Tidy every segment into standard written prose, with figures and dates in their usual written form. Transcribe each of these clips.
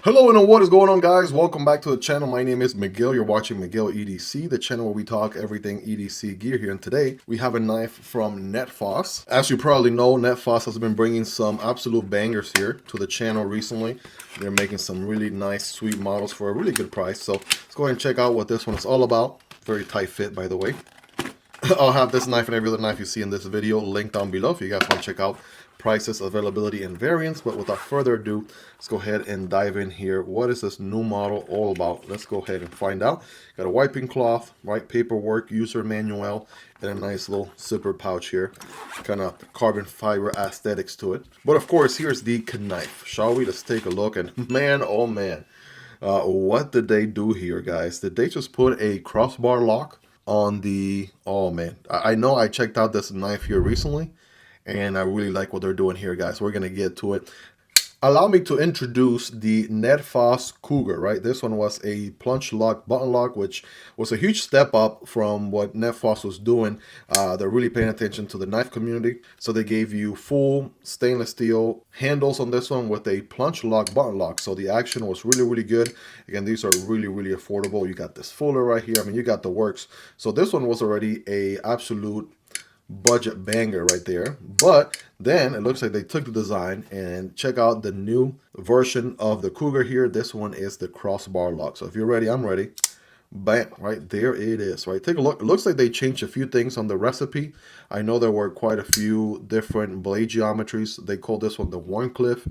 Hello and what is going on, guys? Welcome back to the channel. My name is Miguel. You're watching Miguel EDC, the channel where we talk everything EDC gear here. And today we have a knife from Netfos. As you probably know, Netfos has been bringing some absolute bangers here to the channel recently. They're making some really nice, sweet models for a really good price. So let's go ahead and check out what this one is all about. Very tight fit, by the way. I'll have this knife and every other knife you see in this video linked down below if you guys want to check out prices, availability, and variants. But without further ado, let's go ahead and dive in here. What is this new model all about? Let's go ahead and find out. Got a wiping cloth, right? Paperwork, user manual, and a nice little zipper pouch here. Kind of carbon fiber aesthetics to it. But of course, here's the knife. Shall we? Let's take a look. And man, oh man, what did they do here, guys? Did they just put a crossbar lock on the... Oh man, I know I checked out this knife here recently, and I really like what they're doing here, guys. We're gonna get to it. Allow me to introduce the Nedfoss Cougar, right? This one was a plunge lock, button lock, which was a huge step up from what Netfos was doing. They're really paying attention to the knife community. So they gave you full stainless steel handles on this one with a plunge lock, button lock. So the action was really, really good. Again, these are really, really affordable. You got this fuller right here. I mean, you got the works. So this one was already a absolute budget banger right there. But then it looks like they took the design and check out the new version of the Cougar here. This one is the crossbar lock. So if you're ready, I'm ready. Bam, right there it is, right? Take a look. It looks like they changed a few things on the recipe. I know there were quite a few different blade geometries. They call this one the Warncliffe,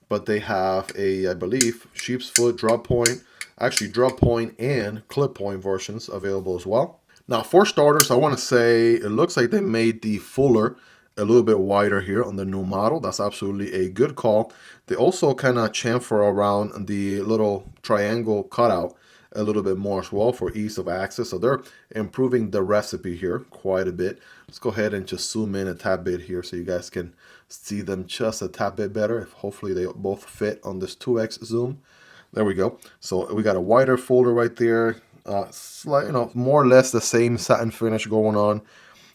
but they have a, I believe, sheep's foot drop point, actually drop point and clip point versions available as well. Now, for starters, I want to say it looks like they made the fuller a little bit wider here on the new model. That's absolutely a good call. They also kind of chamfer around the little triangle cutout a little bit more as well for ease of access. So they're improving the recipe here quite a bit. Let's go ahead and just zoom in a tad bit here so you guys can see them just a tad bit better. Hopefully they both fit on this 2x zoom. There we go. So we got a wider folder right there. Slight, more or less the same satin finish going on.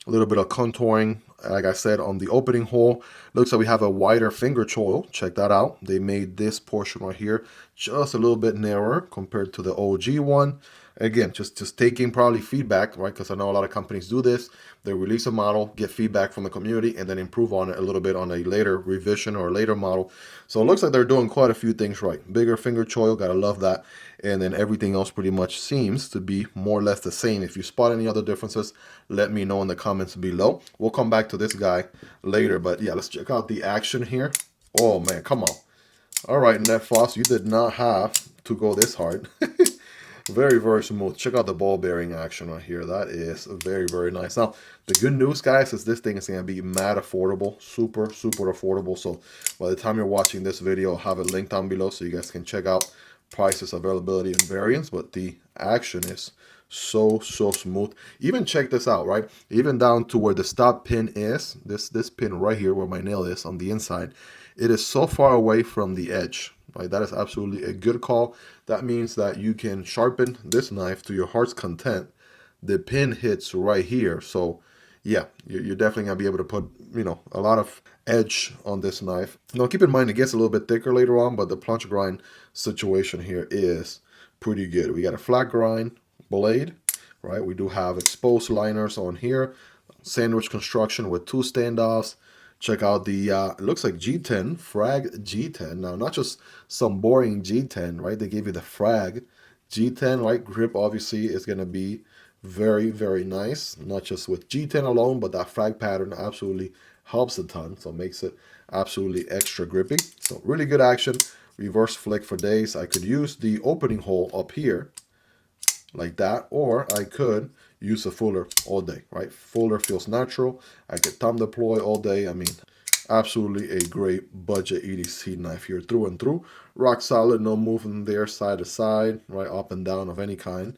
A little bit of contouring, like I said, on the opening hole. Looks like we have a wider finger choil. Check that out. They made this portion right here just a little bit narrower compared to the OG one. Again, just taking probably feedback, right? Because I know a lot of companies do this. They release a model, get feedback from the community, and then improve on it a little bit on a later revision or a later model. So it looks like they're doing quite a few things right. Bigger finger choil, gotta love that. And then everything else pretty much seems to be more or less the same. If you spot any other differences, let me know in the comments below. We'll come back to this guy later, but yeah, let's check out the action here. Oh man, come on. All right, Netfos, you did not have to go this hard. Very, very smooth. Check out the ball bearing action right here. That is very, very nice. Now, the good news, guys, is this thing is going to be mad affordable. Super, super affordable. So by the time you're watching this video, I'll have it linked down below so you guys can check out prices, availability, and variants. But the action is so smooth. Even check this out, right? Even down to where the stop pin is, this pin right here where my nail is on the inside, it is so far away from the edge. Right, that is absolutely a good call. That means that you can sharpen this knife to your heart's content. The pin hits right here. So yeah, you're definitely gonna be able to put, a lot of edge on this knife. Now keep in mind it gets a little bit thicker later on, but the plunge grind situation here is pretty good. We got a flat grind blade, right? We do have exposed liners on here, sandwich construction with 2 standoffs. Check out the, it looks like G10, frag G10. Now, not just some boring G10, right? They gave you the frag G10, right? Grip, obviously, is going to be very, very nice. Not just with G10 alone, but that frag pattern absolutely helps a ton. So it makes it absolutely extra grippy. So really good action. Reverse flick for days. I could use the opening hole up here like that, or I could use a fuller all day, right? Fuller feels natural. I could thumb deploy all day. I mean, absolutely a great budget EDC knife here through and through. Rock solid, no movement there side to side, right? Up and down of any kind.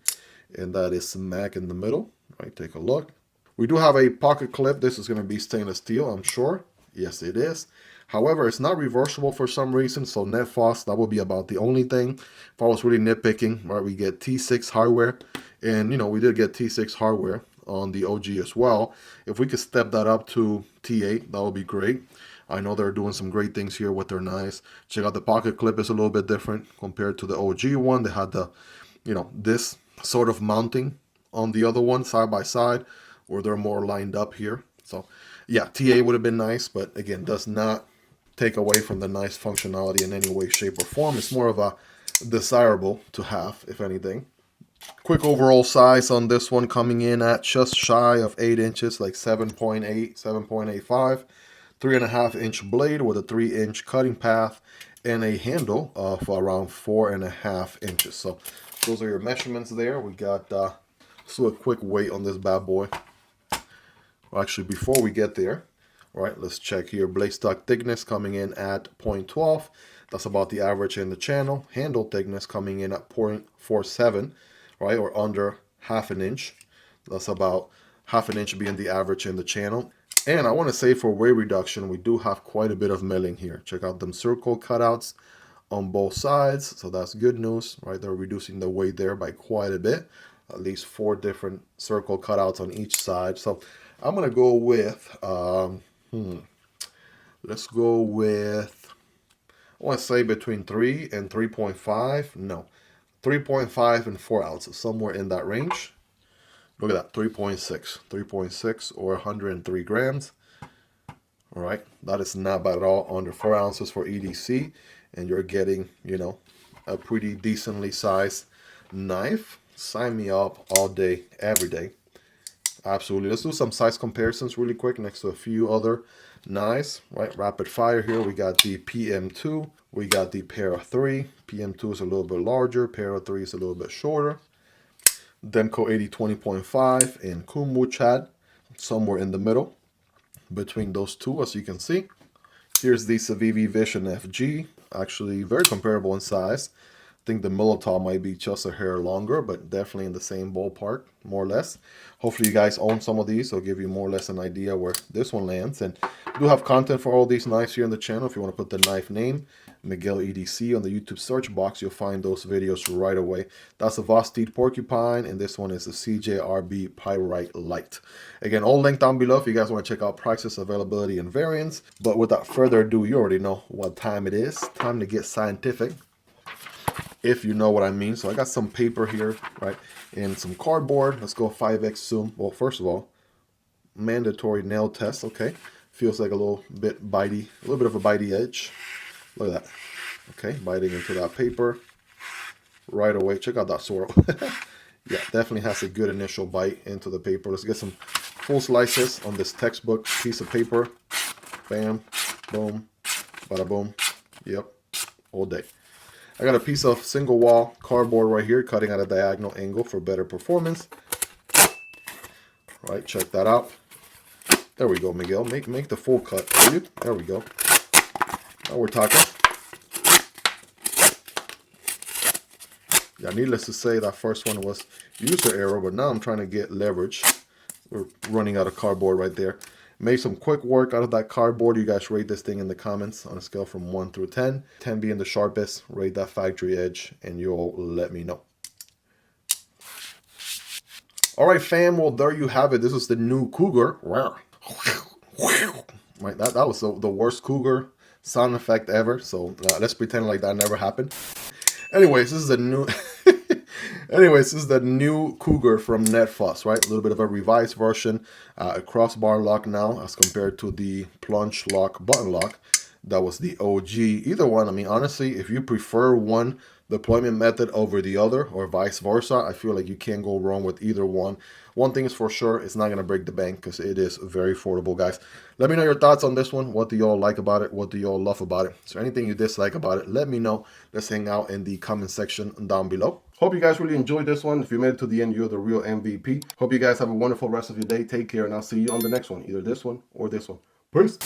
And that is smack in the middle, right? Take a look. We do have a pocket clip. This is going to be stainless steel, I'm sure. Yes, it is. However, it's not reversible for some reason, so Netfos, that would be about the only thing. If I was really nitpicking, right, we get T6 hardware, and, we did get T6 hardware on the OG as well. If we could step that up to T8, that would be great. I know they're doing some great things here with their knives. Check out the pocket clip, is a little bit different compared to the OG one. They had the, you know, this sort of mounting on the other one side by side, where they're more lined up here. So yeah, TA would have been nice, but again, does not take away from the nice functionality in any way, shape, or form. It's more of a desirable to have, if anything. Quick overall size on this one, coming in at just shy of 8 inches, like 7.8, 7.85. 3.5 inch blade with a 3-inch cutting path and a handle of around 4.5 inches. So those are your measurements there. We got, let's do a quick weight on this bad boy. Well, actually, before we get there, all right, let's check here. Blade stock thickness coming in at 0.12. That's about the average in the channel. Handle thickness coming in at 0.47, right, or under half an inch. That's about half an inch being the average in the channel. And I want to say for weight reduction, we do have quite a bit of milling here. Check out them circle cutouts on both sides. So that's good news, right? They're reducing the weight there by quite a bit. At least 4 different circle cutouts on each side. So I'm going to go with, let's go with, I want to say between 3 and 3.5. No, 3.5 and 4 ounces, somewhere in that range. Look at that, 3.6 or 103 grams. All right, that is not bad at all, under 4 ounces for EDC. And you're getting, you know, a pretty decently sized knife. Sign me up all day, every day. Absolutely. Let's do some size comparisons really quick next to a few other knives, right? Rapid fire here. We got the PM2. We got the Para 3. PM2 is a little bit larger. Para 3 is a little bit shorter. Demko AD 20.5 and Kunwu Chad, somewhere in the middle between those two, as you can see. Here's the Civivi Vision FG, actually very comparable in size. I think the Militaw might be just a hair longer, but definitely in the same ballpark, more or less. Hopefully you guys own some of these, so I'll give you more or less an idea where this one lands. And we do have content for all these knives here on the channel. If you want to put the knife name, Miguel EDC, on the YouTube search box, you'll find those videos right away. That's a Vosteed Porcupine, and this one is a CJRB Pyrite Light. Again, all linked down below if you guys want to check out prices, availability, and variants. But without further ado, you already know what time it is. Time to get scientific, if you know what I mean. So I got some paper here, right, and some cardboard. Let's go 5x zoom. Well, first of all, mandatory nail test. Okay, feels like a little bit bitey, a little bit of a bitey edge. Look at that. Okay, biting into that paper right away. Check out that swirl. Yeah, definitely has a good initial bite into the paper. Let's get some full slices on this textbook piece of paper. Bam, boom, bada boom. Yep, all day. I got a piece of single wall cardboard right here, cutting at a diagonal angle for better performance. Right, check that out. There we go, Miguel. Make the full cut, will you? There we go. Now we're talking. Yeah, needless to say, that first one was user error, but now I'm trying to get leverage. We're running out of cardboard right there. Made some quick work out of that cardboard. You guys rate this thing in the comments on a scale from 1 through 10. 10 being the sharpest, rate that factory edge, and you'll let me know. All right, fam. Well, there you have it. This is the new Cougar. Right, that was the worst Cougar sound effect ever. So let's pretend like that never happened. Anyways, this is the new. Anyways, this is the new Cougar from Netfos, right? A little bit of a revised version, a crossbar lock now as compared to the plunge lock, button lock. That was the OG. Either one, I mean, honestly, if you prefer one deployment method over the other or vice versa, I feel like you can't go wrong with either one. One thing is for sure, it's not going to break the bank because it is very affordable, guys. Let me know your thoughts on this one. What do y'all like about it? What do y'all love about it? Is there anything you dislike about it? Let me know. Let's hang out in the comment section down below. Hope you guys really enjoyed this one. If you made it to the end, you're the real MVP. Hope you guys have a wonderful rest of your day. Take care, and I'll see you on the next one. Either this one or this one. Peace.